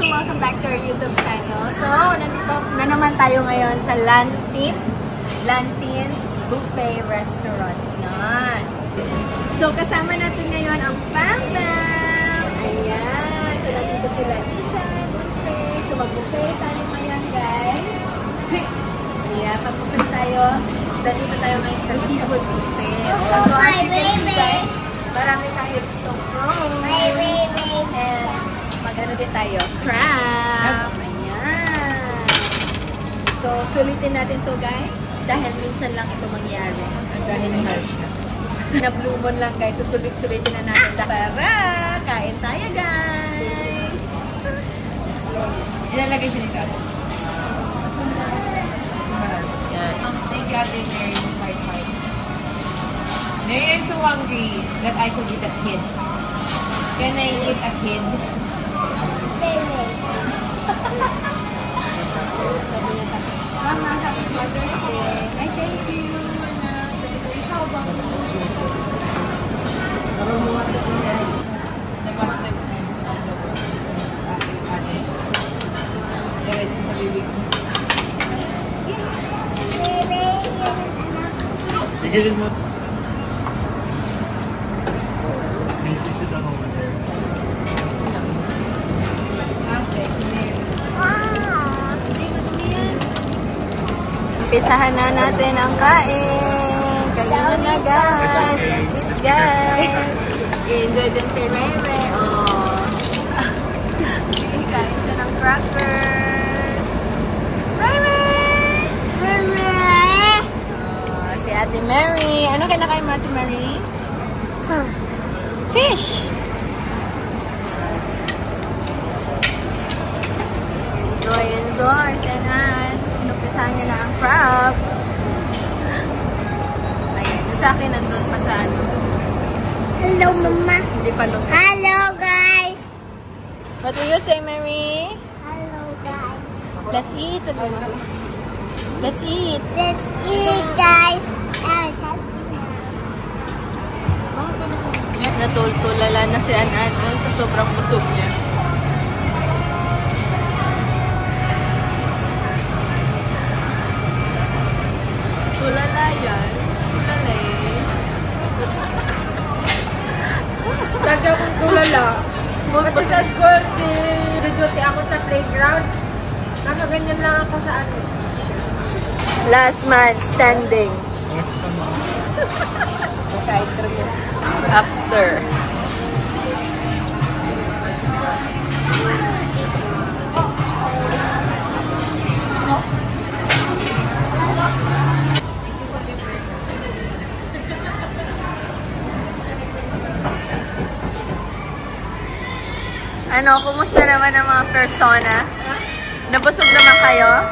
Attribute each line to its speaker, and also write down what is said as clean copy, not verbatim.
Speaker 1: Welcome back to our YouTube channel. So, nandito na naman tayo ngayon sa Lantin Buffet Restaurant. Yan. So, kasama natin ngayon ang Bam Bam. Ayan. So, nandito sila Isa, Dulce. So, mag-buffet tayo ngayon, guys. Yeah, pag-buffet tayo. Nandito tayo ngayon sa seafood buffet. So, as you can see, guys, marami tayo dito prawns. And mag-ano din tayo? Crab! Ayan! So, sulitin natin to guys. Dahil minsan lang ito mangyari. Dahil mahal siya. Nablumon lang guys. So, sulit-sulitin na natin. Tara! Kain tayo guys!
Speaker 2: Ilalagay siya ni Kabo.
Speaker 1: Yan.
Speaker 2: Thank God they're very hard. Mary, I'm so hungry that I could eat a kid. Can I eat a kid?
Speaker 1: Sabi niya sa akin, Mama, happy Mother's Day. I thank you. How about you?
Speaker 2: Diretso sa bibig.
Speaker 3: Tigilin mo. Sit down over there.
Speaker 1: Umpisahan na natin ang kain. Kain na guys. And treats guys. I-enjoy din si Rere. Oh. Kain siya ng crackers. Rere! Oh, si Ate Mary. Ano kinakain mo, Ate Mary? Fish! Enjoy. Senan. Inumpisahan niya na ang crab. Ayan. Yung sa akin nandun pa sa ano.
Speaker 4: Hello, Mama.
Speaker 1: Hindi pa luto.
Speaker 4: Hello, guys.
Speaker 1: What do you say, Mary?
Speaker 4: Hello, guys.
Speaker 1: Let's eat. Sabi mo. Let's eat.
Speaker 4: Let's eat, guys.
Speaker 1: Natulala na si Anan sa sobrang busog niya. Tulala yan. Tulala eh.
Speaker 2: Talaga kong tulala. Pati sa school, duty ako sa playground. Nakaganyan lang ako sa ano.
Speaker 1: Last man standing. After. Ano, kumusta naman ang mga persona? Nabusog naman kayo?